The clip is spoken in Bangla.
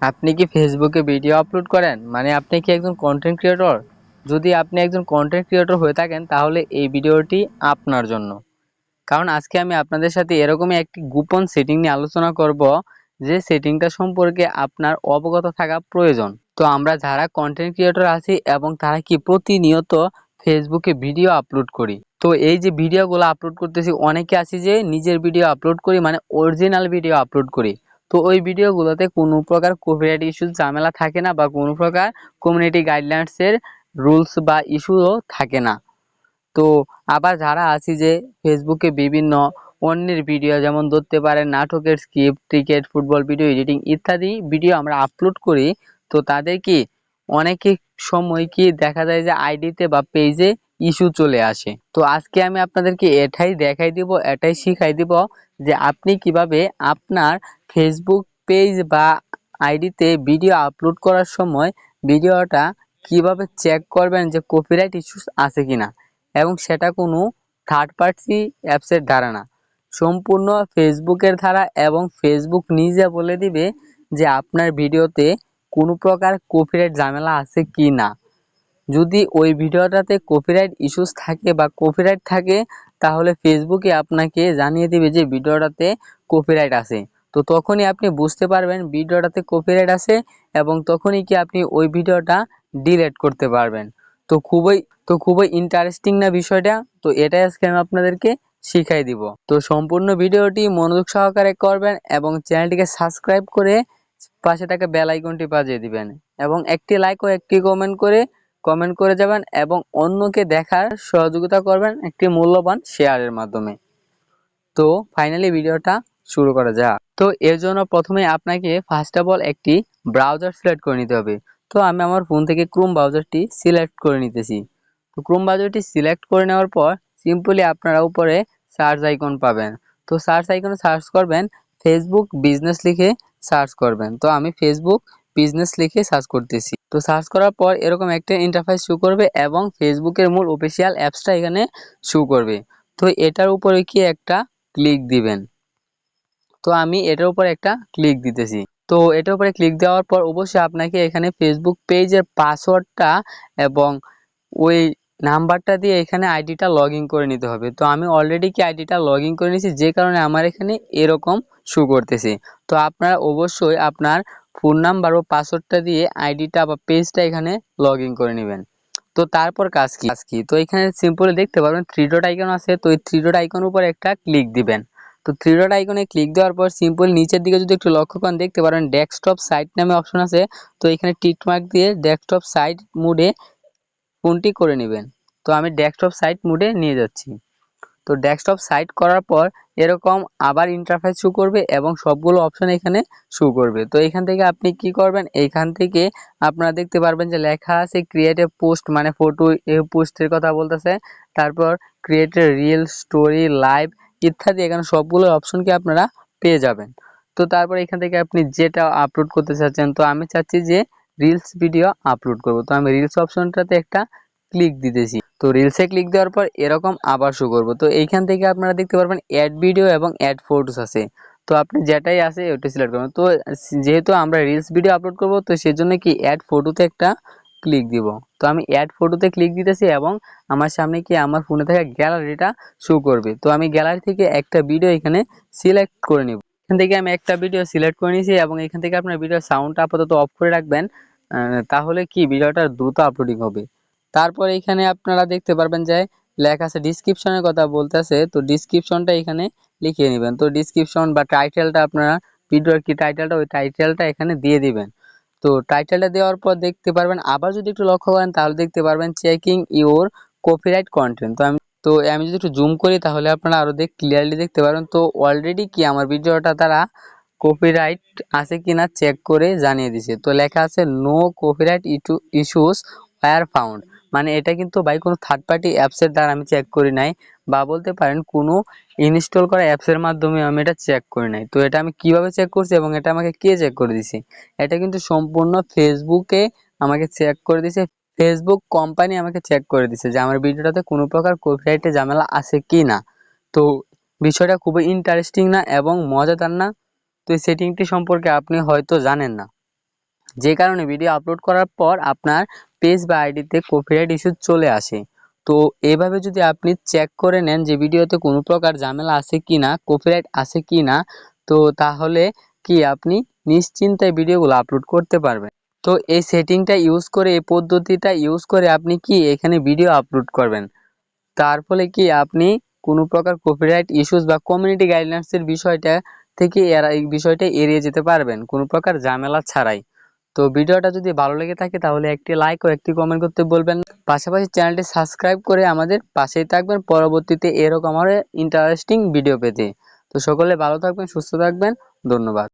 আপনি কি ফেসবুকে ভিডিও আপলোড করেন? মানে আপনি কি একজন কন্টেন্ট ক্রিয়েটর? যদি আপনি একজন কন্টেন্ট ক্রিয়েটর হয়ে থাকেন তাহলে এই ভিডিওটি আপনার জন্য। কারণ আজকে আমি আপনাদের সাথে এরকমই একটি গোপন সেটিং নিয়ে আলোচনা করব, যে সেটিংটা সম্পর্কে আপনার অবগত থাকা প্রয়োজন। তো আমরা যারা কন্টেন্ট ক্রিয়েটর আছি এবং তারা কি প্রতিনিয়ত ফেসবুকে ভিডিও আপলোড করি, তো এই যে ভিডিওগুলো আপলোড করতেছি, অনেকে আছি যে নিজের ভিডিও আপলোড করি, মানে অরিজিনাল ভিডিও আপলোড করি। তো ওই ভিডিওগুলোতে কোনো প্রকার কপিরাইট ইস্যু ঝামেলা থাকে না, বা কোনো প্রকার কমিউনিটি গাইডলাইন্সের রুলস বা ইস্যুও থাকে না। তো আবার যারা আছি যে ফেসবুকে বিভিন্ন অন্যের ভিডিও, যেমন ধরতে পারেন নাটকের script, cricket, football video editing ইত্যাদি ভিডিও আমরা আপলোড করি, তো তাদের কি অনেকে সময় কি দেখা যায় যে আইডিতে বা পেজে ইস্যু চলে আসে। তো আজকে আমি আপনাদেরকে এটাই দেখাই দিব, এটাই শিখাই দিব যে আপনি কিভাবে আপনার ফেসবুক পেজ বা আইডিতে ভিডিও আপলোড করার সময় ভিডিওটা কিভাবে চেক করবেন যে কপিরাইট ইস্যুস আছে কিনা, এবং সেটা কোনো থার্ড পার্টি অ্যাপসের দ্বারা না, সম্পূর্ণ ফেসবুকের দ্বারা। এবং ফেসবুক নিজে বলে দিবে যে আপনার ভিডিওতে কোনো প্রকার কপিরাইট ঝামেলা আছে কি না। যদি ওই ভিডিওটাতে কপিরাইট ইস্যুস থাকে বা কপিরাইট থাকে, তাহলে ফেসবুকে আপনাকে জানিয়ে দিবে যে ভিডিওটাতে কপিরাইট আছে। তো তখনই আপনি বুঝতে পারবেন ভিডিওটাতে কপিরাইট আছে, এবং তখনই কি আপনি ওই ভিডিওটা ডিলিট করতে পারবেন। তো খুবই ইন্টারেস্টিং না বিষয়টা? তো এটাই আজকে আমি আপনাদেরকে শিখাই দিব। তো সম্পূর্ণ ভিডিওটি মনোযোগ সহকারে করবেন এবং চ্যানেলটিকে সাবস্ক্রাইব করে পাশে থাকা বেল আইকনটি বাজিয়ে দিবেন, এবং একটি লাইক ও একটি কমেন্ট করে যাবেন, এবং অন্যকে দেখার সহযোগিতা করবেন একটি মূল্যবান শেয়ারের মাধ্যমে। তো ফাইনালি ভিডিওটা শুরু করা যাক। তো এর জন্য প্রথমে আপনাকে ফার্স্ট অফ অল একটি ব্রাউজার সিলেক্ট করে নিতে হবে। তো আমি আমার ফোন থেকে ক্রোম ব্রাউজারটি সিলেক্ট করে নিতেছি। তো ক্রোম ব্রাউজারটি সিলেক্ট করে নেওয়ার পর সিম্পলি আপনারা উপরে সার্চ আইকন পাবেন। তো সার্চ আইকনে সার্চ করবেন ফেসবুক বিজনেস লিখে সার্চ করবেন। তো আমি ফেসবুক বিজনেস লিখে সার্চ করতেছি। তো সার্চ করার পর এরকম একটা ইন্টারফেস শো করবে, এবং ফেসবুকের মূল অফিসিয়াল অ্যাপসটা এখানে শো করবে। তো এটার উপরে কি একটা ক্লিক দিবেন। তো আমি এটার উপর একটা ক্লিক দিতেছি। তো এটার উপরে ক্লিক দেওয়ার পর অবশ্যই আপনাকে এখানে ফেসবুক পেজের পাসওয়ার্ডটা এবং ওই নাম্বারটা দিয়ে এখানে আইডিটা লগ ইন করে নিতে হবে। তো আমি অলরেডি কি আইডিটা লগ ইন করে নিয়েছি, যে কারণে আমার এখানে এরকম শো করতেছে। তো আপনারা অবশ্যই আপনার ফোন নাম্বার ও পাসওয়ার্ডটা দিয়ে আইডিটা বা পেজটা এখানে লগ ইন করে নেবেন। তো তারপর কাজ কি, তো এখানে সিম্পলি দেখতে পারবেন থ্রি ডট আইকন আছে। তো এই থ্রি ডট আইকন উপর একটা ক্লিক দিবেন। তো থ্রি ডট আইকনে ক্লিক দেওয়ার পর সিম্পল নিচের দিকে যদি একটু লক্ষ্য করেন, দেখতে পারেন ডেস্কটপ সাইট নামে অপশন আছে। তো এখানে টিক মার্ক দিয়ে ডেস্কটপ সাইট মোডে ফোনটি করে নেবেন। তো আমি ডেস্কটপ সাইট মোডে নিয়ে যাচ্ছি। তো ডেস্কটপ সাইট করার পর এরকম আবার ইন্টারফেস শো করবে, এবং সবগুলো অপশন এখানে শো করবে। তো এখান থেকে আপনি কি করবেন, এইখান থেকে আপনারা দেখতে পারবেন যে লেখা আছে ক্রিয়েট এ পোস্ট, মানে ফটো পোস্টের কথা বলতেছে। তারপর create a reel, story, live ইত্যাদি, এখানে সবগুলো অপশন কি আপনারা পেয়ে যাবেন। তো তারপর এখান থেকে আপনি যেটা আপলোড করতে চাচ্ছেন, তো আমি চাচ্ছি যে রিলস ভিডিও আপলোড করব। তো আমি রিলস অপশনটাতে একটা ক্লিক দিতেছি। তো রিলসে ক্লিক দেওয়ার পর এরকম আবার শো করব। তো এইখান থেকে আপনারা দেখতে পারবেন অ্যাড ভিডিও এবং অ্যাড ফটোস আছে। তো আপনি যেটাই আছে ওটা সিলেক্ট করবেন। তো যেহেতু আমরা রিলস ভিডিও আপলোড করব, তো সেজন্য কি অ্যাড ফটোতে একটা ক্লিক দিব। তো আমি অ্যাড ফটোতে ক্লিক দিতেছি, এবং আমার সামনে কি আমার ফোনে থাকা গ্যালারিটা শো করবে। তো আমি গ্যালারি থেকে একটা ভিডিও এখানে সিলেক্ট করে নিব। এখান থেকে আমি একটা ভিডিও সিলেক্ট করে নিয়েছি, এবং এখান থেকে আপনার ভিডিওর সাউন্ডটা আপাতত অফ করে রাখবেন, তাহলে কি ভিডিওটা দ্রুত আপলোডিং হবে। তারপর এখানে আপনারা দেখতে পারবেন যে লেখা আছে ডিসক্রিপশনের কথা বলতেছে। তো ডিসক্রিপশনটা এখানে লিখিয়ে নেবেন। তো ডিসক্রিপশন বা টাইটেলটা আপনারা ভিডিওর কি টাইটেলটা, ওই টাইটেলটা এখানে দিয়ে দিবেন। তো টাইটেলটা দেওয়ার পর দেখতে পারবেন, আবার যদি একটু লক্ষ্য করেন তাহলে দেখতে পারবেন চেকিং ইওর কপিরাইট কন্টেন্ট। তো আমি যদি একটু জুম করি তাহলে আপনারা আরো ক্লিয়ারলি দেখতে পারবেন। তো অলরেডি কি আমার ভিডিওটা তারা কপিরাইট আছে কিনা চেক করে জানিয়ে দিছে। তো লেখা আছে no copyright issues were found. মানে এটা কিন্তু ভাই কোনো থার্ড পার্টি অ্যাপসের দ্বারা আমি চেক করি নাই, বা বলতে পারেন কোনো ইনস্টল করা অ্যাপসের মাধ্যমে আমি এটা চেক করি নাই। তো এটা আমি কিভাবে চেক করছি এবং এটা আমাকে কে চেক করে দিছে, এটা কিন্তু সম্পূর্ণ ফেসবুকে আমাকে চেক করে দিছে। ফেসবুক কোম্পানি আমাকে চেক করে দিছে যে আমার ভিডিওটাতে কোনো প্রকার কপিরাইটের ঝামেলা আছে কি না। তো বিষয়টা খুবই ইন্টারেস্টিং না এবং মজাদার না? তো এই সেটিংটি সম্পর্কে আপনি হয়তো জানেন না। যে কারণে ভিডিও আপলোড করার পর আপনার পেজ বা আইডিতে কপিরাইট ইস্যু চলে আসে। তো এভাবে যদি আপনি চেক করে নেন যে ভিডিওতে কোনো প্রকার ঝামেলা আছে কিনা, কপিরাইট আছে কিনা, তো তাহলে কি আপনি নিশ্চিন্তে ভিডিওগুলো আপলোড করতে পারবেন। তো এই সেটিংটা ইউজ করে, এই পদ্ধতিটা ইউজ করে আপনি কি এখানে ভিডিও আপলোড করবেন। তার ফলে কি আপনি কোনো প্রকার কপিরাইট ইস্যুস বা কমিউনিটি গাইডলাইন্সের বিষয়টা থেকে এই বিষয়টা এড়িয়ে যেতে পারবেন কোনো প্রকার ঝামেলা ছাড়াই। তো ভিডিওটা যদি ভালো লেগে থাকে তাহলে একটি লাইক ও একটি কমেন্ট করতে বলবেন না। পাশাপাশি চ্যানেলটি সাবস্ক্রাইব করে আমাদের পাশেই থাকবেন পরবর্তীতে এরকম আরো ইন্টারেস্টিং ভিডিও পেতে। তো সকলে ভালো থাকবেন, সুস্থ থাকবেন। ধন্যবাদ।